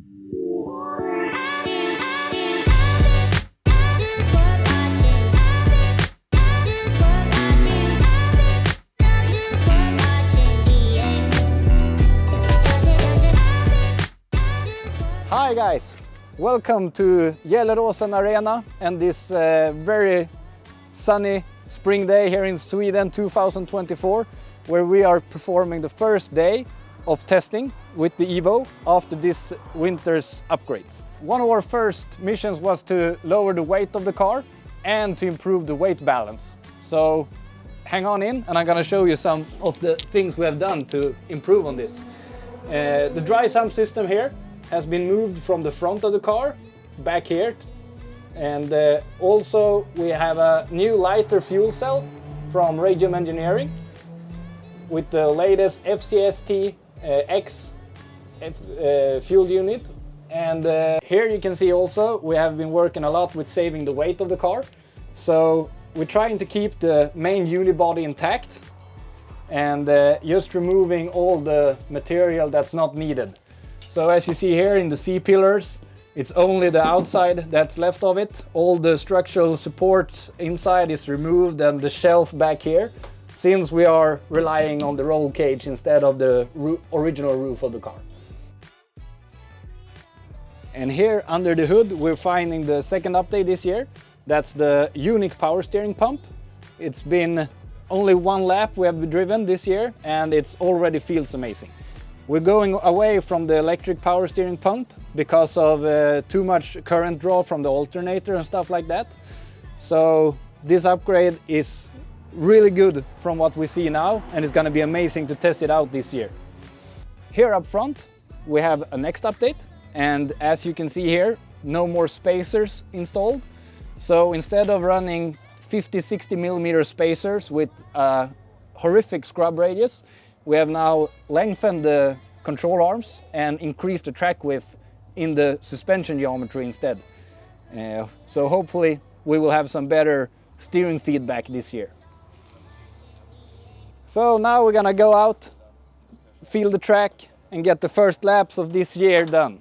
Hi guys, welcome to Gelleråsen Arena and this very sunny spring day here in Sweden 2024, where we are performing the first day of testing with the Evo after this winter's upgrades. One of our first missions was to lower the weight of the car and to improve the weight balance. So hang on in and I'm gonna show you some of the things we have done to improve on this. The dry sump system here has been moved from the front of the car back here, and also we have a new lighter fuel cell from Radium Engineering with the latest FCST X fuel unit. And here you can see also we have been working a lot with saving the weight of the car, so we're trying to keep the main unibody intact and just removing all the material that's not needed. So as you see here in the C-pillars, it's only the outside that's left of it. All the structural support inside is removed and the shelf back here, since we are relying on the roll cage instead of the original roof of the car. And here under the hood we're finding the second update this year. That's the unique power steering pump. It's been only one lap we have driven this year and it already feels amazing. We're going away from the electric power steering pump because of too much current draw from the alternator and stuff like that. So this upgrade is really good from what we see now, and it's going to be amazing to test it out this year. Here up front we have a next update, and as you can see here, no more spacers installed. So instead of running 50-60 millimeter spacers with a horrific scrub radius, we have now lengthened the control arms and increased the track width in the suspension geometry instead. So hopefully we will have some better steering feedback this year. So now we're gonna go out, feel the track and get the first laps of this year done.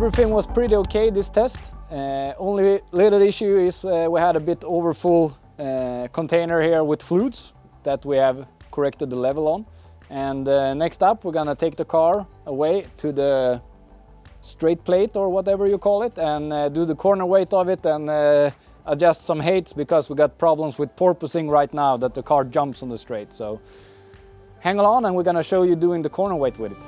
everything was pretty okay this test. Only little issue is we had a bit overfull container here with fluids that we have corrected the level on. And next up we're gonna take the car away to the straight plate or whatever you call it and do the corner weight of it and adjust some heights because we got problems with porpoising right now that the car jumps on the straight. So hang on and we're gonna show you doing the corner weight with it.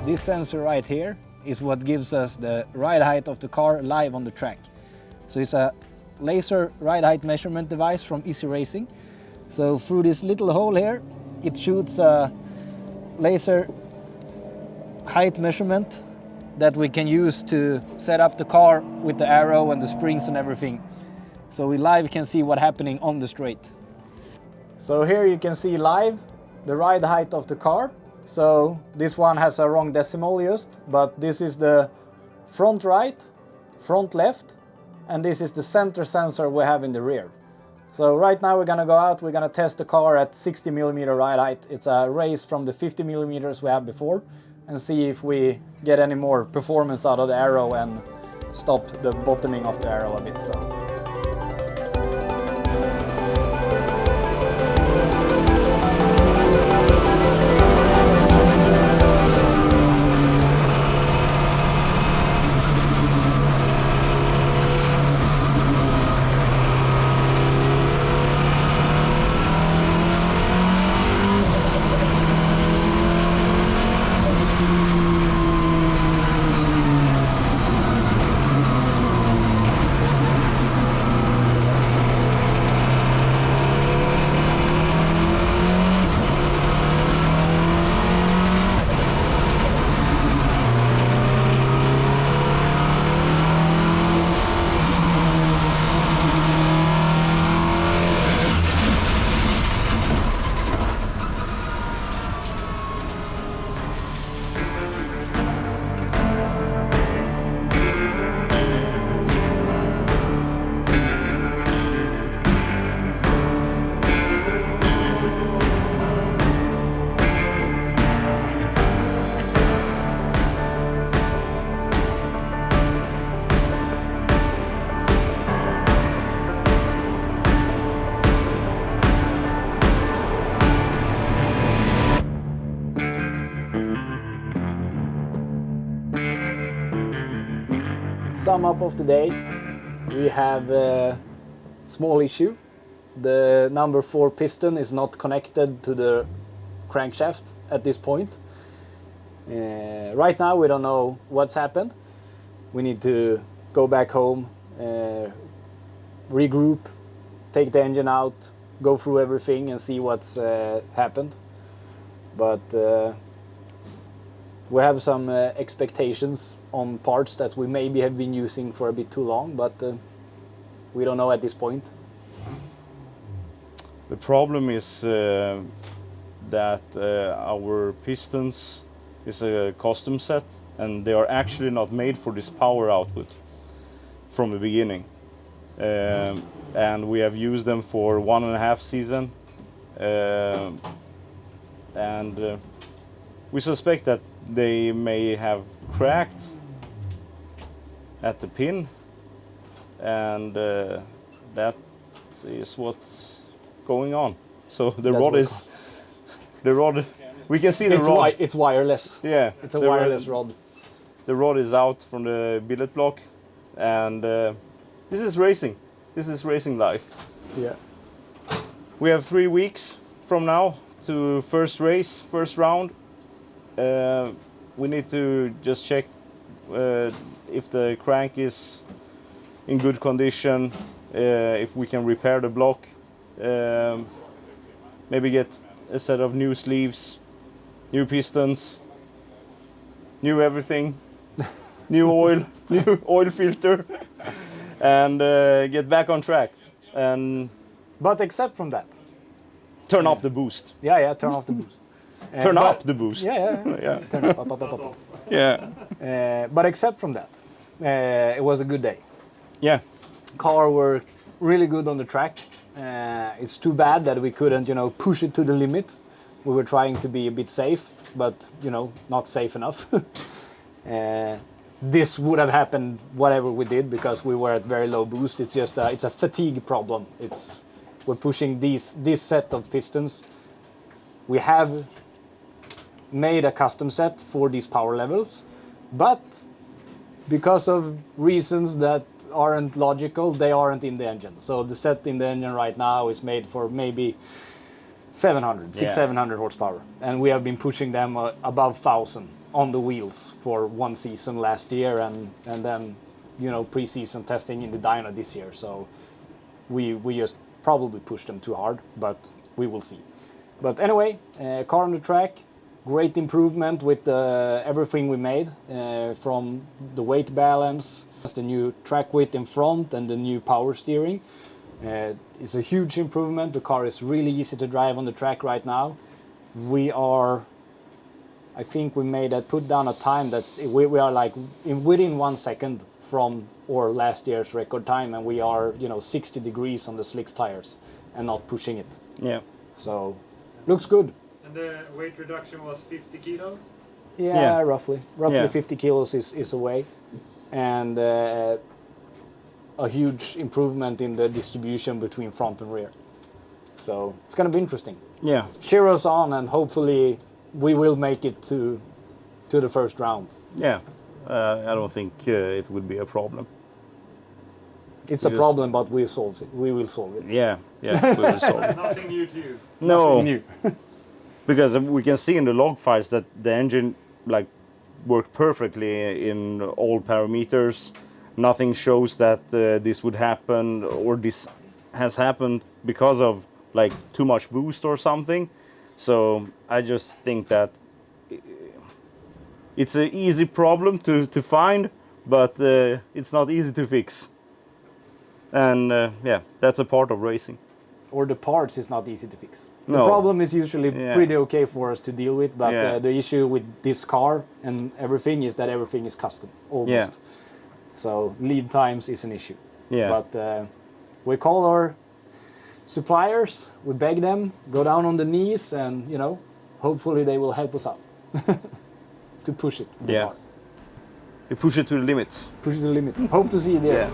This sensor right here is what gives us the ride height of the car live on the track. So it's a laser ride height measurement device from Easy Racing. So through this little hole here, it shoots a laser height measurement that we can use to set up the car with the arrow and the springs and everything. So we live can see what's happening on the straight. So here you can see live the ride height of the car. So this one has a wrong decimal used, but this is the front right, front left, and this is the center sensor we have in the rear. So right now we're gonna go out, we're gonna test the car at 60mm ride height. It's a raise from the 50mm we had before and see if we get any more performance out of the arrow and stop the bottoming of the arrow a bit. So. Sum up of the day, we have a small issue. The number 4 piston is not connected to the crankshaft at this point. Right now we don't know what's happened. We need to go back home, regroup, take the engine out, go through everything and see what's happened. But we have some expectations on parts that we maybe have been using for a bit too long, but we don't know at this point. The problem is that our pistons is a custom set and they are actually not made for this power output from the beginning. And we have used them for 1.5 seasons. And we suspect that they may have cracked at the pin, and that is what's going on. So the rod we can see the rod. It's wireless. Yeah, it's a wireless rod. The rod is out from the billet block, and this is racing. This is racing life. Yeah. We have 3 weeks from now to first race, first round. We need to just check if the crank is in good condition, if we can repair the block, maybe get a set of new sleeves, new pistons, new everything, new oil, new oil filter, and get back on track. And But except from that, turn up the boost. yeah, turn off the boost. Turn but- up the boost. Yeah. Turn up. Yeah. But except from that, it was a good day. Yeah. Car worked really good on the track. It's too bad that we couldn't, push it to the limit. We were trying to be a bit safe, but not safe enough. This would have happened whatever we did because we were at very low boost. It's just it's a fatigue problem. We're pushing this set of pistons. We have made a custom set for these power levels, but because of reasons that aren't logical, they aren't in the engine. So the set in the engine right now is made for maybe 700 horsepower, and we have been pushing them above 1,000 on the wheels for one season last year, and then pre-season testing in the dyno this year. So we just probably pushed them too hard, but we will see. But anyway, car on the track, great improvement with everything we made, from the weight balance, the new track width in front, and the new power steering. It's a huge improvement. The car is really easy to drive on the track right now. I think we put down a time we are like within 1 second from last year's record time, and we are 60 degrees on the slicks tires and not pushing it. Yeah. So looks good. And the weight reduction was 50 kilos? Yeah, roughly Yeah. 50 kilos is away, and a huge improvement in the distribution between front and rear. So it's going to be interesting. Yeah. Cheer us on, and hopefully we will make it to the first round. Yeah. I don't think it would be a problem. It's a Because- problem, but we solve it. We will solve it. Yeah. Yeah. We will solve it. Nothing new to you. No. New. Because we can see in the log files that the engine worked perfectly in all parameters. Nothing shows that this would happen or this has happened because of too much boost or something. So I just think that it's an easy problem to find, but it's not easy to fix. And that's a part of racing. Or the parts is not easy to fix. The No. problem is usually Yeah. pretty okay for us to deal with, but Yeah. the issue with this car and everything is that everything is custom, almost. Yeah. So lead times is an issue. Yeah. But we call our suppliers, we beg them, go down on the knees, and hopefully they will help us out to push it. The Yeah. car. You push it to the limits. Push it to the limit. Hope to see you there. Yeah.